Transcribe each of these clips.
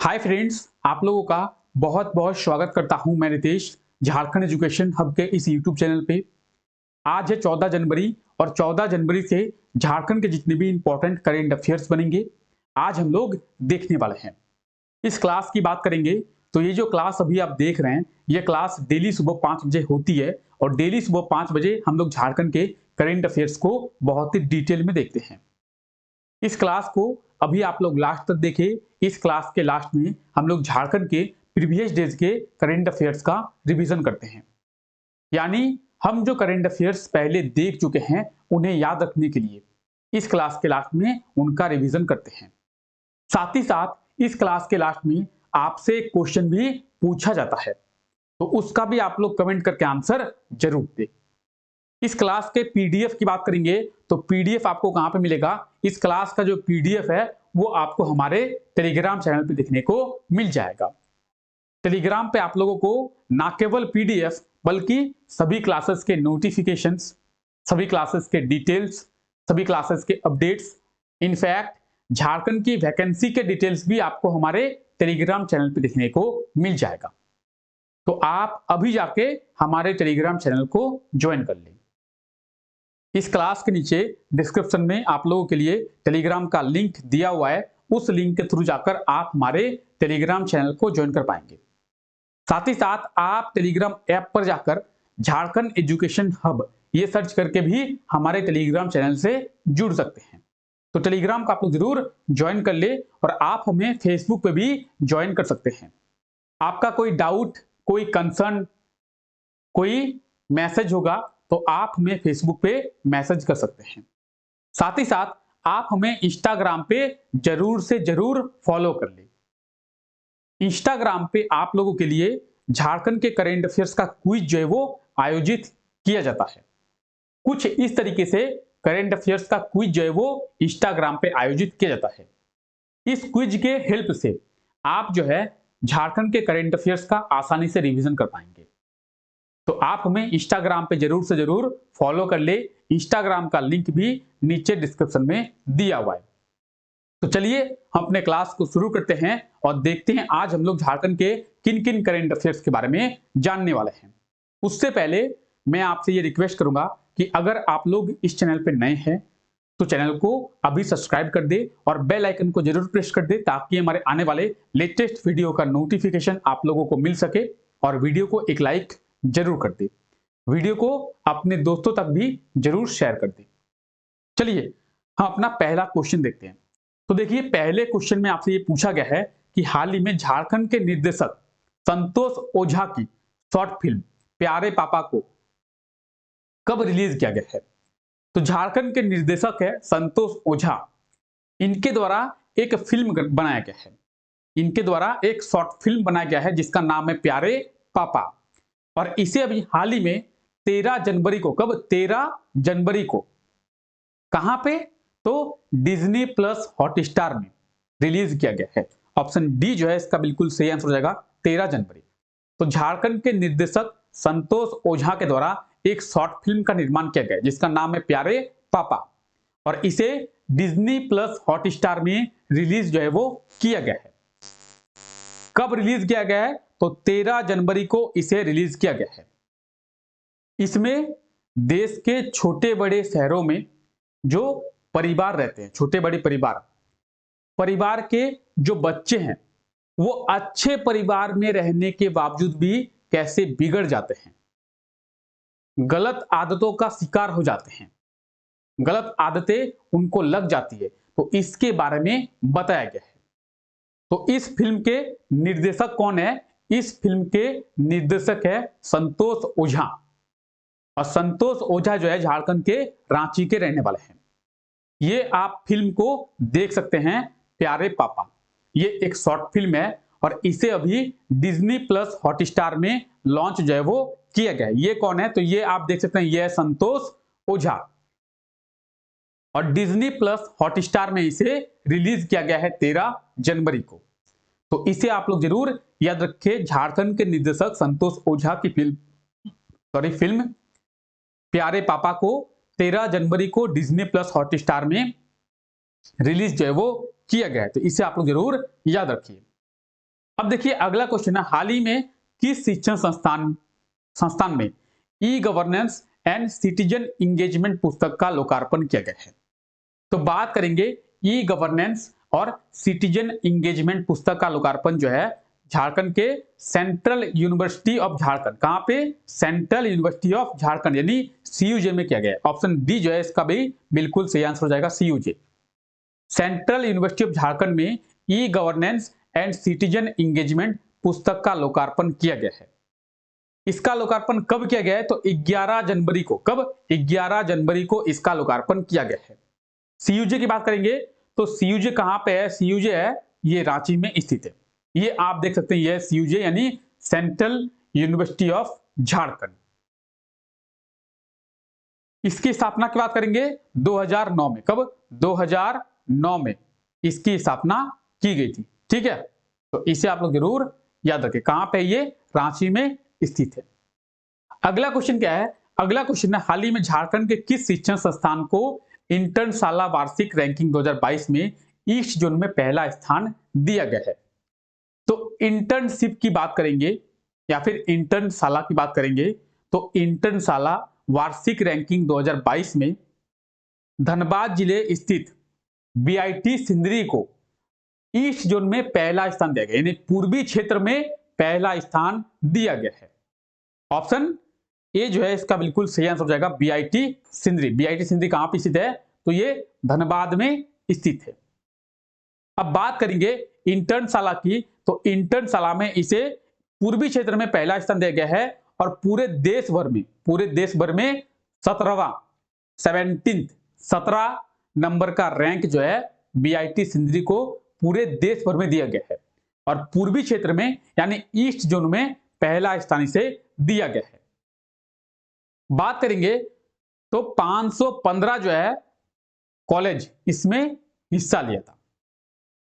Hi friends, आप लोगों का बहुत बहुत स्वागत करता हूं मैं रितेश झारखंड एजुकेशन हब के इस यूट्यूब चैनल पे। आज है 14 जनवरी और 14 जनवरी से झारखंड के जितने भी इंपॉर्टेंट करेंट अफेयर्स बनेंगे आज हम लोग देखने वाले हैं। इस क्लास की बात करेंगे तो ये जो क्लास अभी आप देख रहे हैं ये क्लास डेली सुबह 5 बजे होती है और डेली सुबह 5 बजे हम लोग झारखंड के करेंट अफेयर्स को बहुत ही डिटेल में देखते हैं। इस क्लास को अभी आप लोग लास्ट तक देखें। इस क्लास के लास्ट में हम लोग झारखंड के प्रीवियस डेज के करंट अफेयर्स का रिवीजन करते हैं, यानी हम जो करंट अफेयर्स पहले देख चुके हैं उन्हें याद रखने के लिए इस क्लास के लास्ट में उनका रिवीजन करते हैं। साथ ही साथ इस क्लास के लास्ट में आपसे एक क्वेश्चन भी पूछा जाता है, तो उसका भी आप लोग कमेंट करके आंसर जरूर दें। इस क्लास के पीडीएफ की बात करेंगे तो पीडीएफ आपको कहां पे मिलेगा? इस क्लास का जो पीडीएफ है वो आपको हमारे टेलीग्राम चैनल पे देखने को मिल जाएगा। टेलीग्राम पे आप लोगों को ना केवल पीडीएफ बल्कि सभी क्लासेस के नोटिफिकेशंस, सभी क्लासेस के डिटेल्स, सभी क्लासेस के अपडेट्स, इनफैक्ट झारखंड की वैकेंसी के डिटेल्स भी आपको हमारे टेलीग्राम चैनल पे देखने को मिल जाएगा। तो आप अभी जाके हमारे टेलीग्राम चैनल को ज्वाइन कर लें। इस क्लास के नीचे डिस्क्रिप्शन में आप लोगों के लिए टेलीग्राम का लिंक दिया हुआ है, उस लिंक के थ्रू जाकर आप हमारे टेलीग्राम चैनल को ज्वाइन कर पाएंगे। साथ ही साथ आप टेलीग्राम ऐप पर जाकर झारखंड एजुकेशन हब ये सर्च करके भी हमारे टेलीग्राम चैनल से जुड़ सकते हैं। तो टेलीग्राम का आप लोग जरूर ज्वाइन कर ले और आप हमें फेसबुक पे भी ज्वाइन कर सकते हैं। आपका कोई डाउट, कोई कंसर्न, कोई मैसेज होगा तो आप हमें फेसबुक पे मैसेज कर सकते हैं। साथ ही साथ आप हमें इंस्टाग्राम पे जरूर से जरूर फॉलो कर लें। इंस्टाग्राम पे आप लोगों के लिए झारखंड के करेंट अफेयर्स का क्विज जो है वो आयोजित किया जाता है। कुछ इस तरीके से करेंट अफेयर्स का क्विज जो है वो इंस्टाग्राम पे आयोजित किया जाता है। इस क्विज के हेल्प से आप जो है झारखंड के करेंट अफेयर्स का आसानी से रिवीजन कर पाएंगे। तो आप हमें इंस्टाग्राम पे जरूर से जरूर फॉलो कर ले। इंस्टाग्राम का लिंक भी नीचे डिस्क्रिप्शन में दिया हुआ है। तो चलिए हम अपने क्लास को शुरू करते हैं और देखते हैं आज हम लोग झारखंड के किन किन करेंट अफेयर्स के बारे में जानने वाले हैं। उससे पहले मैं आपसे ये रिक्वेस्ट करूंगा कि अगर आप लोग इस चैनल पर नए हैं तो चैनल को अभी सब्सक्राइब कर दे और बेल आइकन को जरूर प्रेस कर दे ताकि हमारे आने वाले लेटेस्ट वीडियो का नोटिफिकेशन आप लोगों को मिल सके। और वीडियो को एक लाइक जरूर कर दे, वीडियो को अपने दोस्तों तक भी जरूर शेयर कर दे। चलिए हम अपना पहला क्वेश्चन देखते हैं। तो देखिए पहले क्वेश्चन में आपसे ये पूछा गया है कि हाल ही में झारखंड के निर्देशक संतोष ओझा की शॉर्ट फिल्म प्यारे पापा को कब रिलीज किया गया है? तो झारखंड के निर्देशक है संतोष ओझा, इनके द्वारा एक फिल्म बनाया गया है। इनके द्वारा एक शॉर्ट फिल्म बनाया गया है जिसका नाम है प्यारे पापा, और इसे अभी हाल ही में 13 जनवरी को, कब? 13 जनवरी को कहां पे? तो डिज्नी प्लस हॉटस्टार में रिलीज किया गया है। ऑप्शन डी जो है इसका बिल्कुल सही आंसर हो जाएगा, 13 जनवरी। तो झारखंड के निर्देशक संतोष ओझा के द्वारा एक शॉर्ट फिल्म का निर्माण किया गया है जिसका नाम है प्यारे पापा, और इसे डिज्नी प्लस हॉटस्टार में रिलीज जो है वो किया गया है। कब रिलीज किया गया है? तो 13 जनवरी को इसे रिलीज किया गया है। इसमें देश के छोटे बड़े शहरों में जो परिवार रहते हैं, छोटे बड़े परिवार के जो बच्चे हैं वो अच्छे परिवार में रहने के बावजूद भी कैसे बिगड़ जाते हैं, गलत आदतों का शिकार हो जाते हैं, गलत आदतें उनको लग जाती है, तो इसके बारे में बताया गया है। तो इस फिल्म के निर्देशक कौन है? इस फिल्म के निर्देशक है संतोष ओझा, और संतोष ओझा जो है झारखंड के रांची के रहने वाले हैं। ये आप फिल्म को देख सकते हैं, प्यारे पापा। ये एक शॉर्ट फिल्म है और इसे अभी डिज्नी प्लस हॉटस्टार में लॉन्च जो है वो किया गया है। ये कौन है? तो ये आप देख सकते हैं, ये है संतोष ओझा, और डिज्नी प्लस हॉटस्टार में इसे रिलीज किया गया है 13 जनवरी को। तो इसे आप लोग जरूर याद रखें, झारखंड के निर्देशक संतोष ओझा की फिल्म प्यारे पापा को 13 जनवरी को डिज्नी प्लस हॉटस्टार में रिलीज जो है वो किया गया है। तो इसे आप लोग जरूर याद रखिए। अब देखिए अगला क्वेश्चन है, हाल ही में किस शिक्षण संस्थान में e governance and citizen engagement पुस्तक का लोकार्पण किया गया है? तो बात करेंगे ई गवर्नेंस और सिटीजन इंगेजमेंट पुस्तक का लोकार्पण जो है झारखंड के सेंट्रल यूनिवर्सिटी ऑफ झारखंड, कहां पे? सेंट्रल यूनिवर्सिटी ऑफ झारखंड यानी सीयूजे में किया गया है। ऑप्शन डी जो है इसका भी बिल्कुल सही आंसर हो जाएगा, CUJ. Central university of Jharkhand में e governance and citizen engagement पुस्तक का लोकार्पण किया गया है। इसका लोकार्पण कब किया गया है? तो 11 जनवरी को। कब? 11 जनवरी को इसका लोकार्पण किया गया है। सीयूजे की बात करेंगे तो सीयूजे कहां पे है? सीयूजे है ये रांची में स्थित है। ये आप देख सकते हैं, ये सीयूजे यानी सेंट्रल यूनिवर्सिटी ऑफ झारखंड। इसकी स्थापना की बात करेंगे 2009 में। कब? 2009 में इसकी स्थापना की गई थी। ठीक है, तो इसे आप लोग जरूर याद रखें। कहां पे? ये रांची में स्थित है। अगला क्वेश्चन क्या है? अगला क्वेश्चन है, हाल ही में झारखंड के किस शिक्षण संस्थान को इंटर्नशाला वार्षिक रैंकिंग 2022 में ईस्ट जोन में पहला स्थान दिया गया है? तो इंटर्नशिप की बात करेंगे या फिर इंटर्नशाला की बात करेंगे तो इंटर्नशाला वार्षिक रैंकिंग 2022 में धनबाद जिले स्थित बीआईटी सिंदरी को ईस्ट जोन में पहला स्थान दिया गया, यानी पूर्वी क्षेत्र में पहला स्थान दिया गया है। ऑप्शन ए जो है इसका बिल्कुल सही आंसर हो जाएगा, बीआईटी सिंदरी। बीआईटी सिंदरी कहां पर स्थित है? तो ये धनबाद में स्थित है। अब बात करेंगे इंटर्नशाला की, तो इंटर्नशाला में इसे पूर्वी क्षेत्र में पहला स्थान दिया गया है और पूरे देश भर में 17 नंबर का रैंक जो है बीआईटी सिंदरी को पूरे देश भर में दिया गया है और पूर्वी क्षेत्र में यानी ईस्ट जोन में पहला स्थान इसे दिया गया है। बात करेंगे तो 515 जो है कॉलेज इसमें हिस्सा लिया था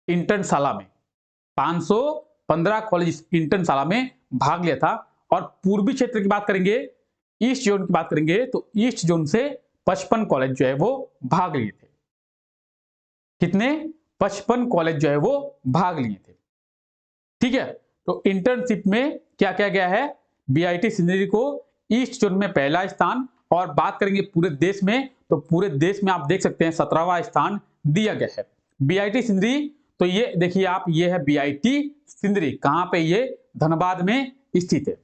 इंटर्नशाला में। 515 कॉलेज इंटर्नशाला में भाग लिया था और पूर्वी क्षेत्र की बात करेंगे, ईस्ट जोन की बात करेंगे तो ईस्ट जोन से 55 कॉलेज जो है वो भाग लिए थे। कितने? 55 कॉलेज जो है वो भाग लिए थे। ठीक है, तो इंटर्नशिप में क्या किया गया है? बीआईटी सिंदरी को ईस्ट जोन में पहला स्थान, और बात करेंगे पूरे देश में तो पूरे देश में आप देख सकते हैं 17वां स्थान दिया गया है बीआईटी सिंदरी। तो ये देखिए आप, ये है बीआईटी सिंदरी, कहां पे? ये धनबाद में स्थित है।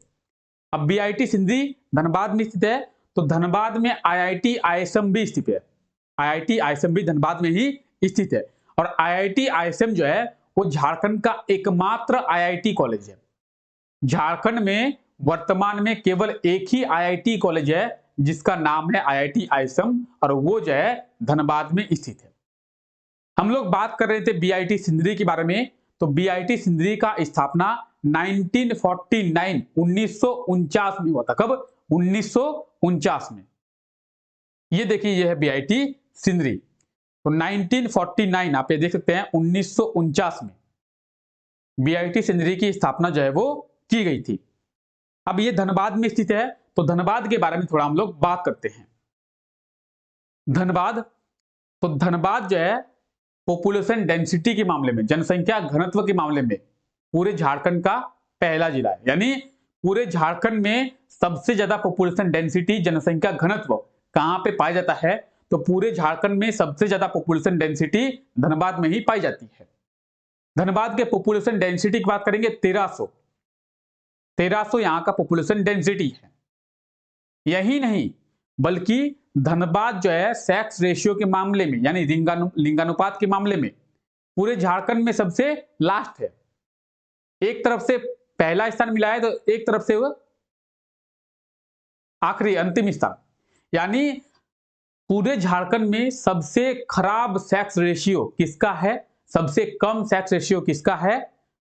अब बीआईटी सिंदरी धनबाद में स्थित है तो धनबाद में आईआईटी आईएसएम भी स्थित है। आईआईटी आईएसएम भी धनबाद में ही स्थित है और आईआईटी आईएसएम जो है वो झारखंड का एकमात्र आईआईटी कॉलेज है। झारखंड में वर्तमान में केवल एक ही आईआईटी कॉलेज है जिसका नाम है आईआईटी आईएसएम और वो जो है धनबाद में स्थित है। हम लोग बात कर रहे थे बीआईटी सिंदरी के बारे में, तो बीआईटी सिंदरी का स्थापना 1949 में हुआ था। कब? 1949 में। ये देखिए ये है बीआईटी सिंदरी, तो 1949 आप ये देख सकते हैं 1949 में बीआईटी सिंदरी की स्थापना जो है वो की गई थी। अब ये धनबाद में स्थित है तो धनबाद के बारे में थोड़ा हम लोग बात करते हैं। धनबाद, तो धनबाद जो है पॉपुलेशन डेंसिटी के मामले में, जनसंख्या घनत्व के मामले में पूरे झारखंड का पहला जिला है, यानी पूरे झारखंड में सबसे ज्यादा पॉपुलेशन डेंसिटी, जनसंख्या घनत्व कहां पे पाया जाता है? तो पूरे झारखंड में सबसे ज्यादा पॉपुलेशन डेंसिटी धनबाद में ही पाई जाती है। धनबाद के पॉपुलेशन डेंसिटी की बात करेंगे 1300 यहां का पॉपुलेशन डेंसिटी है। यही नहीं बल्कि धनबाद जो है सेक्स रेशियो के मामले में यानी लिंगानुपात के मामले में पूरे झारखंड में सबसे लास्ट है। एक तरफ से पहला स्थान मिला है तो एक तरफ से वो आखिरी अंतिम स्थान, यानी पूरे झारखंड में सबसे खराब सेक्स रेशियो किसका है? सबसे कम सेक्स रेशियो किसका है?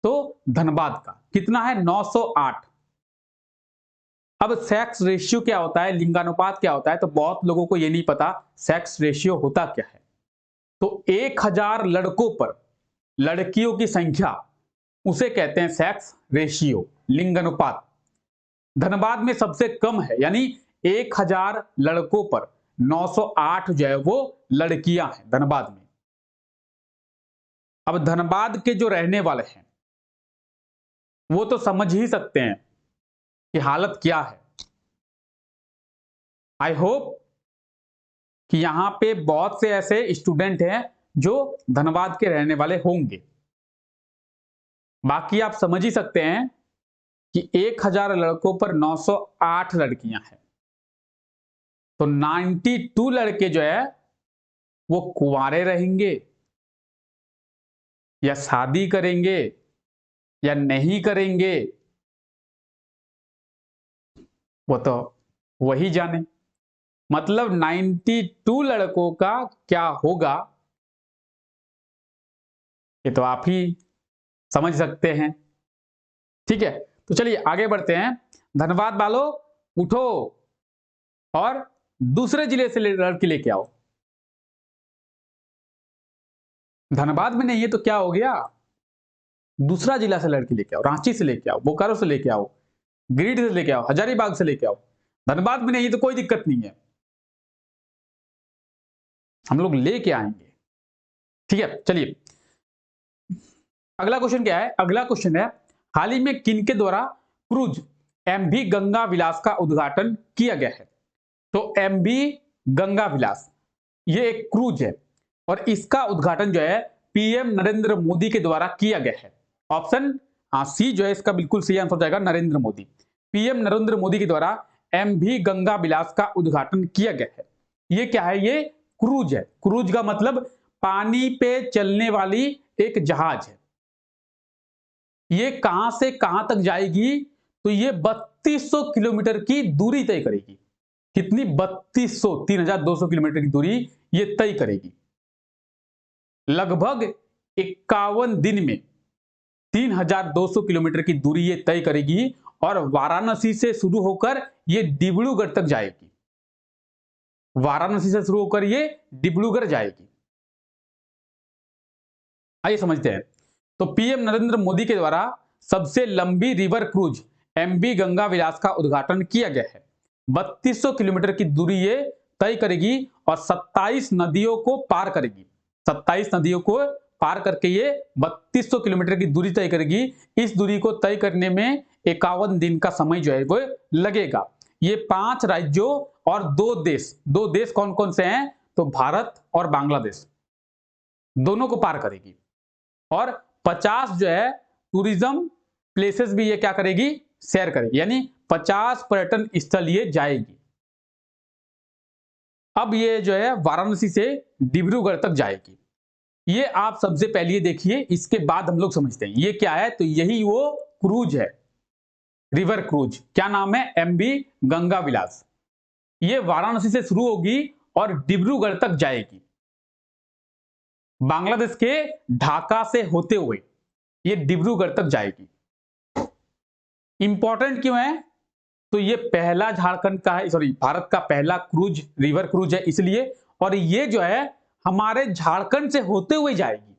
तो धनबाद का। कितना है? 908। अब सेक्स रेशियो क्या होता है, लिंगानुपात क्या होता है, तो बहुत लोगों को यह नहीं पता सेक्स रेशियो होता क्या है। तो 1000 लड़कों पर लड़कियों की संख्या उसे कहते हैं सेक्स रेशियो, लिंगानुपात। धनबाद में सबसे कम है, यानी 1000 लड़कों पर 908 जो है वो लड़कियां हैं धनबाद में। अब धनबाद के जो रहने वाले हैं वो तो समझ ही सकते हैं कि हालत क्या है। आई होप कि यहां पे बहुत से ऐसे स्टूडेंट हैं जो धनबाद के रहने वाले होंगे। बाकी आप समझ ही सकते हैं कि 1000 लड़कों पर 908 लड़कियां हैं, तो 92 लड़के जो है वो कुंवारे रहेंगे या शादी करेंगे या नहीं करेंगे, वो तो वही जाने। मतलब 92 लड़कों का क्या होगा ये तो आप ही समझ सकते हैं। ठीक है, तो चलिए आगे बढ़ते हैं। धनबाद वालों उठो और दूसरे जिले से लड़की लेके आओ। धनबाद में नहीं है तो क्या हो गया, दूसरा जिला से लड़की लेके आओ, रांची से लेके आओ, बोकारो से लेके आओ, गिरिडीह से लेके आओ, हजारीबाग से लेके आओ। धनबाद में नहीं है तो कोई दिक्कत नहीं है, हम लोग लेके आएंगे। ठीक है, चलिए अगला क्वेश्चन क्या है। अगला क्वेश्चन है, हाल ही में किनके द्वारा क्रूज एमवी गंगा विलास का उद्घाटन किया गया है। तो एमवी गंगा विलास ये एक क्रूज है और इसका उद्घाटन जो है पीएम नरेंद्र मोदी के द्वारा किया गया है। ऑप्शन सी जो है इसका बिल्कुल सही आंसर हो जाएगा, नरेंद्र मोदी। पीएम नरेंद्र मोदी के द्वारा एमवी गंगा विलास का उद्घाटन किया गया है। ये क्या है, ये क्रूज है। क्रूज का मतलब पानी पे चलने वाली एक जहाज है। ये कहां से कहां तक जाएगी, तो ये 3200 किलोमीटर की दूरी तय करेगी। कितनी, 3200, 3200 किलोमीटर की दूरी ये तय करेगी। लगभग 51 दिन में 3200 किलोमीटर की दूरी ये तय करेगी और वाराणसी से शुरू होकर ये डिब्रूगढ़ तक जाएगी। वाराणसी से शुरू होकर ये डिब्रूगढ़ जाएगी। आइए समझते हैं। तो पीएम नरेंद्र मोदी के द्वारा सबसे लंबी रिवर क्रूज एमवी गंगा विलास का उद्घाटन किया गया है। 3200 किलोमीटर की दूरी ये तय करेगी और 27 नदियों को पार करेगी। 27 नदियों को पार करके ये 3200 किलोमीटर की दूरी तय करेगी। इस दूरी को तय करने में 51 दिन का समय जो है वो लगेगा। ये 5 राज्यों और 2 देश कौन कौन से हैं, तो भारत और बांग्लादेश दोनों को पार करेगी। और 50 जो है टूरिज्म प्लेसेस भी ये क्या करेगी, शेयर करेगी, यानी 50 पर्यटन स्थल ये जाएगी। अब ये जो है वाराणसी से डिब्रूगढ़ तक जाएगी। ये आप सबसे पहले ये देखिए, इसके बाद हम लोग समझते हैं ये क्या है। तो यही वो क्रूज है, रिवर क्रूज। क्या नाम है, एमवी गंगा विलास। ये वाराणसी से शुरू होगी और डिब्रूगढ़ तक जाएगी। बांग्लादेश के ढाका से होते हुए ये डिब्रूगढ़ तक जाएगी। इंपॉर्टेंट क्यों है, तो ये पहला झारखंड का है, सॉरी भारत का पहला क्रूज रिवर क्रूज है इसलिए। और ये जो है हमारे झारखंड से होते हुए जाएगी,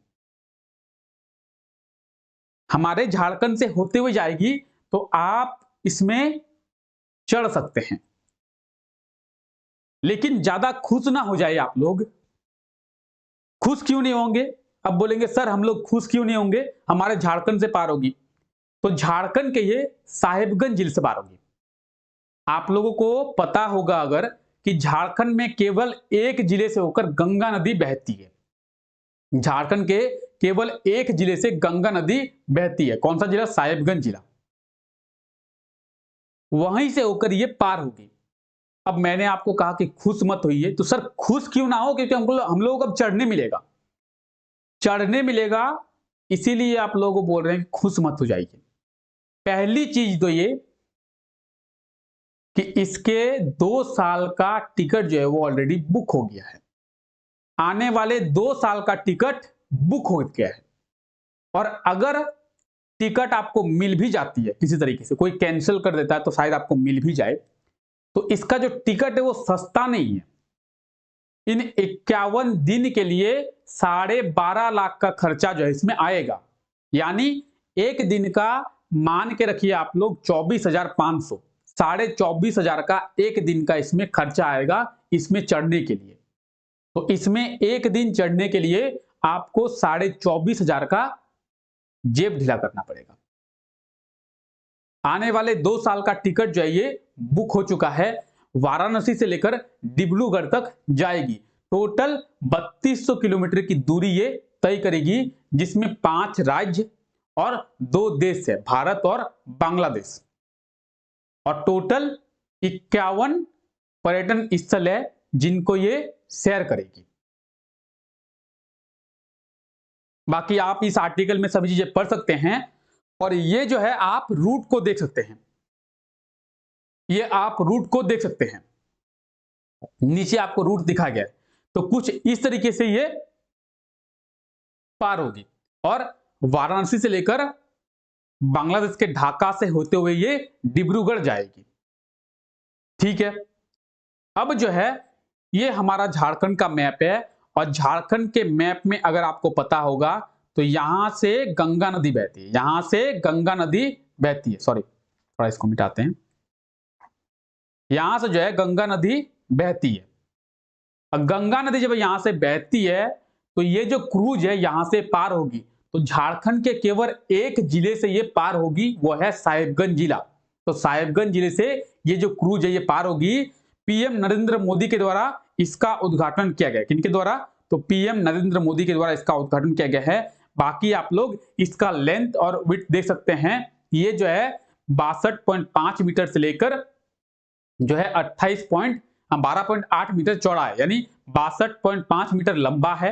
हमारे झारखंड से होते हुए जाएगी। तो आप इसमें चढ़ सकते हैं, लेकिन ज्यादा खुश ना हो जाए आप लोग। खुश क्यों नहीं होंगे, अब बोलेंगे सर हम लोग खुश क्यों नहीं होंगे, हमारे झारखंड से पार होगी। तो झारखंड के ये साहेबगंज जिले से पार होगी। आप लोगों को पता होगा अगर कि झारखंड में केवल एक जिले से होकर गंगा नदी बहती है। झारखंड के केवल एक जिले से गंगा नदी बहती है। कौन सा जिला, साहेबगंज जिला। वहीं से होकर ये पार होगी। अब मैंने आपको कहा कि खुश मत होइए, तो सर खुश क्यों ना हो, क्योंकि हम लोगों को अब चढ़ने मिलेगा, चढ़ने मिलेगा, इसीलिए आप लोगों को बोल रहे हैं कि खुश मत हो जाइए। पहली चीज तो ये कि इसके 2 साल का टिकट जो है वो ऑलरेडी बुक हो गया है। आने वाले 2 साल का टिकट बुक हो गया है। और अगर टिकट आपको मिल भी जाती है किसी तरीके से, कोई कैंसिल कर देता है तो शायद आपको मिल भी जाए, तो इसका जो टिकट है वो सस्ता नहीं है। इन 51 दिन के लिए 12.5 लाख का खर्चा जो है इसमें आएगा। यानी एक दिन का मान के रखिए आप लोग 24,500, 24,500 का एक दिन का इसमें खर्चा आएगा इसमें चढ़ने के लिए। तो इसमें एक दिन चढ़ने के लिए आपको 24,500 का जेब ढीला करना पड़ेगा। आने वाले 2 साल का टिकट जो है ये बुक हो चुका है। वाराणसी से लेकर डिब्रूगढ़ तक जाएगी। टोटल 3200 किलोमीटर की दूरी ये तय करेगी, जिसमें 5 राज्य और 2 देश है, भारत और बांग्लादेश। और टोटल 51 पर्यटन स्थल है जिनको ये शेयर करेगी। बाकी आप इस आर्टिकल में सभी चीजें पढ़ सकते हैं और ये जो है आप रूट को देख सकते हैं। ये आप रूट को देख सकते हैं, नीचे आपको रूट दिखा गया है। तो कुछ इस तरीके से ये पार होगी और वाराणसी से लेकर बांग्लादेश के ढाका से होते हुए ये डिब्रूगढ़ जाएगी। ठीक है, अब जो है ये हमारा झारखंड का मैप है और झारखंड के मैप में अगर आपको पता होगा तो यहां से गंगा नदी बहती है, यहां से गंगा नदी बहती है। सॉरी, थोड़ा इसको मिटाते हैं। यहां से जो है गंगा नदी बहती है। अब गंगा नदी जब यहां से बहती है तो ये जो क्रूज है यहां से पार होगी, तो झारखंड के केवल एक जिले से ये पार होगी, वो है साहिबगंज जिला। तो साहिबगंज जिले से ये जो क्रूज है ये पार होगी। पीएम नरेंद्र मोदी के द्वारा इसका उद्घाटन किया गया। किनके द्वारा? तो पीएम नरेंद्र मोदी के द्वारा इसका उद्घाटन किया गया है। बाकी आप लोग इसका लेंथ और विड्थ देख सकते हैं। ये जो है 62.5 मीटर से लेकर जो है 12.8 मीटर चौड़ा है, यानी 62.5 मीटर लंबा है,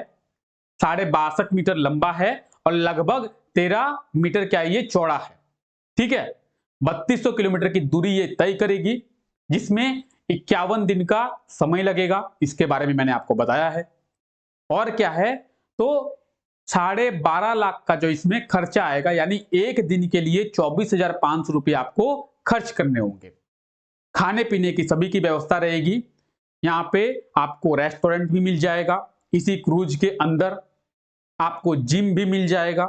62.5 मीटर लंबा है और लगभग 13 मीटर क्या ये चौड़ा है। ठीक है, 3200 किलोमीटर की दूरी ये तय करेगी, जिसमें 51 दिन का समय लगेगा। इसके बारे में मैंने आपको बताया है। और क्या है, तो 12.5 लाख का जो इसमें खर्चा आएगा, यानी एक दिन के लिए 24,500 रुपये आपको खर्च करने होंगे। खाने पीने की सभी की व्यवस्था रहेगी। यहाँ पे आपको रेस्टोरेंट भी मिल जाएगा, इसी क्रूज के अंदर आपको जिम भी मिल जाएगा,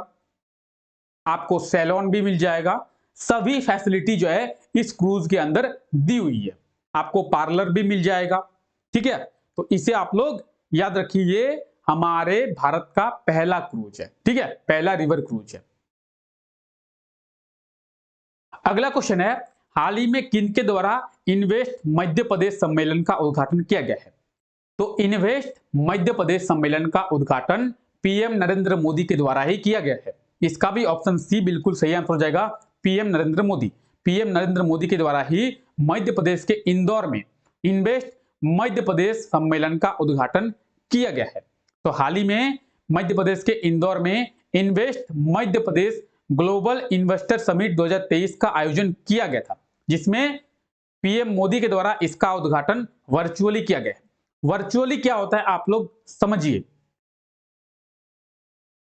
आपको सैलून भी मिल जाएगा। सभी फैसिलिटी जो है इस क्रूज के अंदर दी हुई है। आपको पार्लर भी मिल जाएगा। ठीक है, तो इसे आप लोग याद रखिए, ये हमारे भारत का पहला क्रूज है। ठीक है, पहला रिवर क्रूज है। अगला क्वेश्चन है, हाल ही में किनके द्वारा इन्वेस्ट मध्य प्रदेश सम्मेलन का उद्घाटन किया गया है? तो इन्वेस्ट मध्य प्रदेश सम्मेलन का उद्घाटन पीएम नरेंद्र मोदी के द्वारा ही किया गया है। इसका भी ऑप्शन सी बिल्कुल सही आंसर हो जाएगा, पीएम नरेंद्र मोदी। पीएम नरेंद्र मोदी के द्वारा ही मध्य प्रदेश के इंदौर में इन्वेस्ट मध्य प्रदेश सम्मेलन का उद्घाटन किया गया है। तो हाल ही में मध्य प्रदेश के इंदौर में invest Madhya Pradesh global investor summit 2023 का आयोजन किया गया था, जिसमें पीएम मोदी के द्वारा इसका उद्घाटन वर्चुअली किया गया है। वर्चुअली क्या होता है आप लोग समझिए,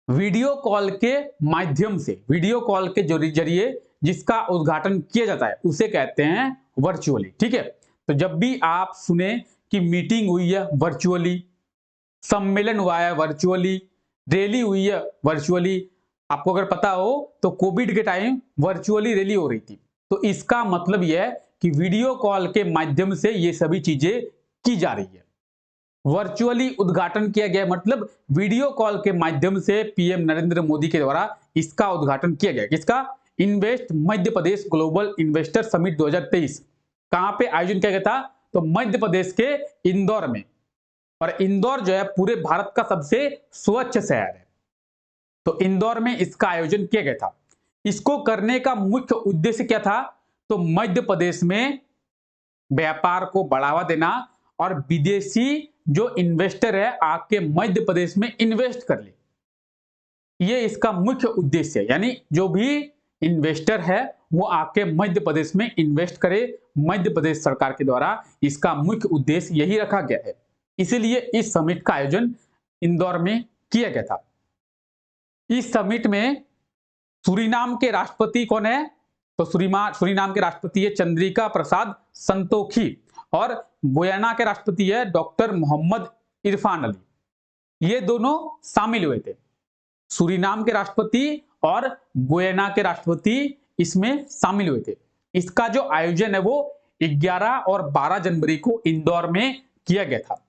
वीडियो कॉल के माध्यम से, वीडियो कॉल के जरिए जिसका उद्घाटन किया जाता है उसे कहते हैं वर्चुअली। ठीक है, तो जब भी आप सुने कि मीटिंग हुई है वर्चुअली, सम्मेलन हुआ है वर्चुअली, रैली हुई है वर्चुअली, आपको अगर पता हो तो कोविड के टाइम वर्चुअली रैली हो रही थी, तो इसका मतलब यह है कि वीडियो कॉल के माध्यम से ये सभी चीजें की जा रही है। वर्चुअली उद्घाटन किया गया मतलब वीडियो कॉल के माध्यम से पीएम नरेंद्र मोदी के द्वारा इसका उद्घाटन किया गया। किसका? Invest Madhya Pradesh global investor summit 2023। कहां पे आयोजन किया गया था? तो मध्य प्रदेश के इंदौर में। और इंदौर जो है पूरे भारत का सबसे स्वच्छ शहर है, तो इंदौर में इसका आयोजन किया गया था। इसको करने का मुख्य उद्देश्य क्या था? तो मध्य प्रदेश में व्यापार को बढ़ावा देना और विदेशी जो इन्वेस्टर है आके मध्य प्रदेश में इन्वेस्ट कर ले, ये इसका मुख्य उद्देश्य है। यानी जो भी इन्वेस्टर है वो आके मध्य प्रदेश में इन्वेस्ट करे। मध्य प्रदेश सरकार के द्वारा इसका मुख्य उद्देश्य यही रखा गया है, इसीलिए इस समिट का आयोजन इंदौर में किया गया था। इस समिट में सूरीनाम के राष्ट्रपति कौन है? तो सूरीनाम के राष्ट्रपति है चंद्रिका प्रसाद संतोखी और गुयाना के राष्ट्रपति है डॉक्टर मोहम्मद इरफान अली। ये दोनों शामिल हुए थे, सूरीनाम के राष्ट्रपति और गुयाना के राष्ट्रपति इसमें शामिल हुए थे। इसका जो आयोजन है वो 11 और 12 जनवरी को इंदौर में किया गया था।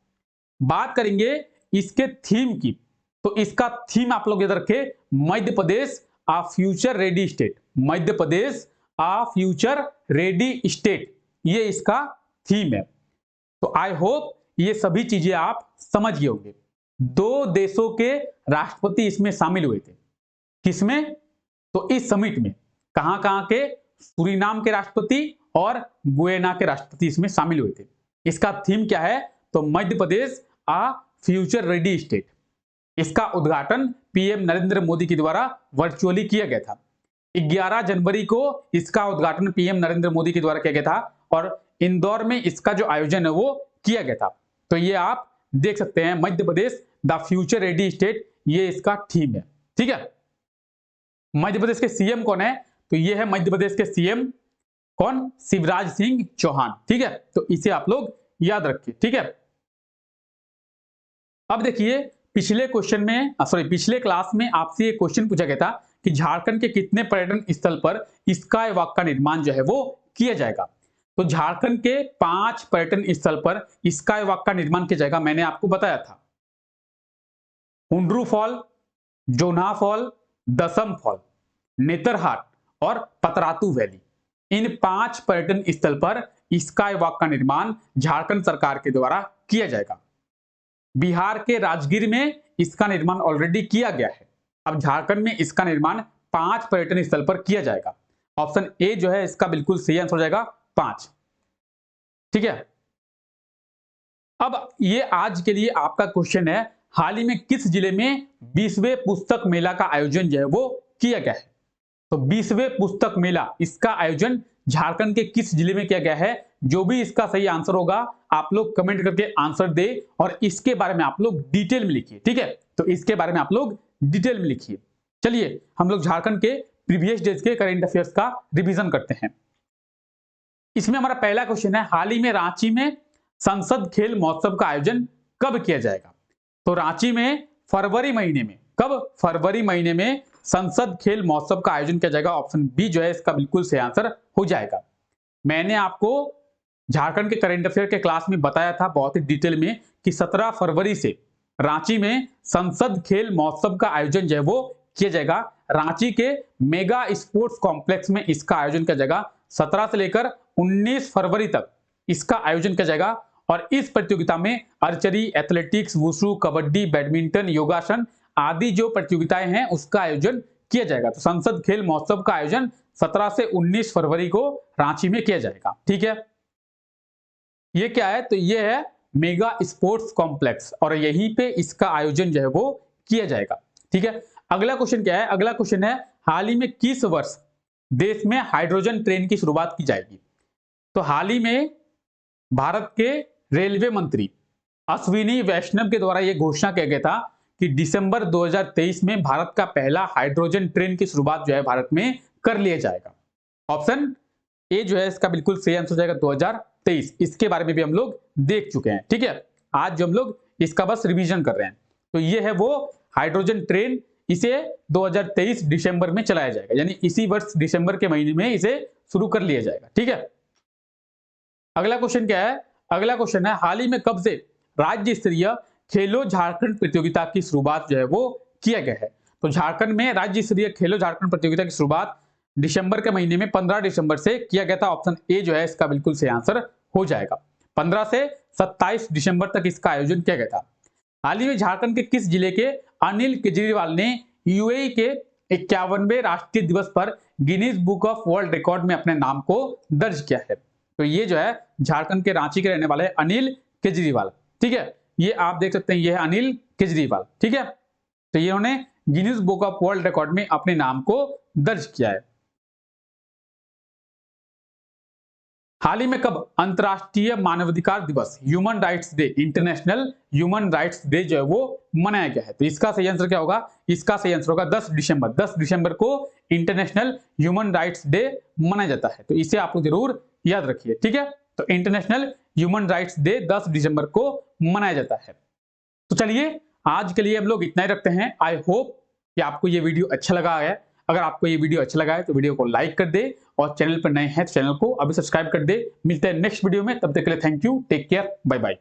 बात करेंगे इसके थीम की, तो इसका थीम आप लोग याद रखें, मध्य प्रदेश आ future ready state. Madhya Pradesh आ फ्यूचर रेडी स्टेट, ये इसका थीम है। तो आई होप ये सभी चीजें आप समझ गए होंगे। 2 देशों के राष्ट्रपति इसमें शामिल हुए थे। किसमें? तो इस समिट में कहां कहां के? सूरीनाम के राष्ट्रपति और गुयाना के राष्ट्रपति इसमें शामिल हुए थे। इसका थीम क्या है? तो मध्य प्रदेश आ फ्यूचर रेडी स्टेट। इसका उद्घाटन पीएम नरेंद्र मोदी के द्वारा वर्चुअली किया गया था। 11 जनवरी को इसका उद्घाटन पीएम नरेंद्र मोदी के द्वारा किया गया था और इंदौर में इसका जो आयोजन है वो किया गया था। तो ये आप देख सकते हैं, Madhya Pradesh the future ready state, ये इसका थीम है। ठीक है। मध्य प्रदेश के सीएम कौन है? तो ये है मध्य प्रदेश के सीएम कौन? शिवराज सिंह चौहान। ठीक है, तो इसे आप लोग याद रखिए। ठीक है। अब देखिए, पिछले क्लास में आपसे एक क्वेश्चन पूछा गया था कि झारखंड के कितने पर्यटन स्थल पर स्काई वॉक का निर्माण जो है वो किया जाएगा। तो झारखंड के 5 पर्यटन स्थल पर स्काई वॉक का निर्माण किया जाएगा। मैंने आपको बताया था, हुंड्रू फॉल, जोन्हा फॉल, दसम फॉल, नेतरहाट और पतरातू वैली। इन 5 पर्यटन स्थल पर स्काई वॉक का निर्माण झारखंड सरकार के द्वारा किया जाएगा। बिहार के राजगीर में इसका निर्माण ऑलरेडी किया गया है। अब झारखंड में इसका निर्माण 5 पर्यटन स्थल पर किया जाएगा। ऑप्शन ए जो है इसका बिल्कुल सही आंसर हो जाएगा 5। ठीक है। अब ये आज के लिए आपका क्वेश्चन है, हाल ही में किस जिले में 20वें पुस्तक मेला का आयोजन जो है वो किया गया है। तो 20वें पुस्तक मेला, इसका आयोजन झारखंड के किस जिले में किया गया है? जो भी इसका सही आंसर होगा आप लोग कमेंट करके आंसर दे और इसके बारे में आप लोग डिटेल में लिखिए। ठीक है, तो इसके बारे में आप लोग डिटेल में लिखिए। चलिए हम लोग झारखंड के प्रीवियस डेज के करंट अफेयर्स का रिवीजन करते हैं। इसमें हमारा पहला क्वेश्चन है, हाल ही में रांची में संसद खेल महोत्सव का आयोजन कब किया जाएगा। तो रांची में फरवरी महीने में, कब? फरवरी महीने में संसद खेल महोत्सव का आयोजन किया जाएगा। ऑप्शन बी जो है इसका बिल्कुल सही आंसर हो जाएगा। मैंने आपको झारखंड के करंट अफेयर के क्लास में बताया था बहुत ही डिटेल में कि 17 फरवरी से रांची में संसद खेल महोत्सव का आयोजन जो है वो किया जाएगा। रांची के मेगा स्पोर्ट्स कॉम्प्लेक्स में इसका आयोजन किया जाएगा। 17 से लेकर 19 फरवरी तक इसका आयोजन किया जाएगा और इस प्रतियोगिता में archery, athletics, wushu, kabaddi, badminton, योगासन आदि जो प्रतियोगिताएं हैं उसका आयोजन किया जाएगा। तो संसद खेल महोत्सव का आयोजन 17 से 19 फरवरी को रांची में किया जाएगा। ठीक है, ये क्या है? तो ये है मेगा स्पोर्ट्स कॉम्प्लेक्स और यहीं पे इसका आयोजन जो है वो किया जाएगा। ठीक है, अगला क्वेश्चन क्या है? अगला क्वेश्चन है, हाल ही में किस वर्ष देश में हाइड्रोजन ट्रेन की शुरुआत की जाएगी। तो हाल ही में भारत के रेलवे मंत्री अश्विनी वैष्णव के द्वारा यह घोषणा किया गया था कि दिसंबर 2023 में भारत का पहला हाइड्रोजन ट्रेन की शुरुआत जो है भारत में कर लिया जाएगा। ऑप्शन ए जो है इसका बिल्कुल सही आंसर हो जाएगा 2023। इसके बारे में भी हम लोग देख चुके हैं। ठीक है, आज जो हम लोग इसका बस रिवीजन कर रहे हैं। तो ये है वो हाइड्रोजन ट्रेन, इसे 2023 दिसंबर में चलाया जाएगा, यानी इसी वर्ष दिसंबर के महीने में इसे शुरू कर लिया जाएगा। ठीक है, अगला क्वेश्चन क्या है? अगला क्वेश्चन है, हाल ही में कब से राज्य स्तरीय खेलो झारखंड प्रतियोगिता की शुरुआत जो है वो किया गया है। तो झारखंड में राज्य स्तरीय खेलो झारखंड प्रतियोगिता की शुरुआत दिसंबर के महीने में 15 दिसंबर से किया गया था। ऑप्शन ए जो है इसका बिल्कुल सही आंसर हो जाएगा। 15 से 27 दिसंबर तक इसका आयोजन किया गया था। हाल ही में झारखंड के किस जिले के अनिल केजरीवाल ने यूएई के 51वें राष्ट्रीय दिवस पर Guinness book of world record में अपने नाम को दर्ज किया है। तो ये जो है झारखंड के रांची के रहने वाले अनिल केजरीवाल। ठीक है, ये आप देख सकते हैं, ये है अनिल केजरीवाल। ठीक है, तो ये उन्होंने Guinness book of world record में अपने नाम को दर्ज किया है। हाल ही में कब अंतरराष्ट्रीय मानवाधिकार दिवस, human rights day, international human rights day जो है वो मनाया गया है। तो इसका सही आंसर क्या होगा? इसका सही आंसर होगा 10 दिसंबर। 10 दिसंबर को इंटरनेशनल ह्यूमन राइट्स डे मनाया जाता है। तो इसे आप लोग जरूर याद रखिए। ठीक है, तो इंटरनेशनल ह्यूमन राइट्स डे 10 दिसंबर को मनाया जाता है। तो चलिए आज के लिए हम लोग इतना ही रखते हैं। आई होप कि आपको ये वीडियो अच्छा लगा है। अगर आपको ये वीडियो अच्छा लगा है तो वीडियो को लाइक कर दे और चैनल पर नए हैं तो चैनल को अभी सब्सक्राइब कर दे। मिलते हैं नेक्स्ट वीडियो में, तब तक के लिए thank you, take care, bye bye.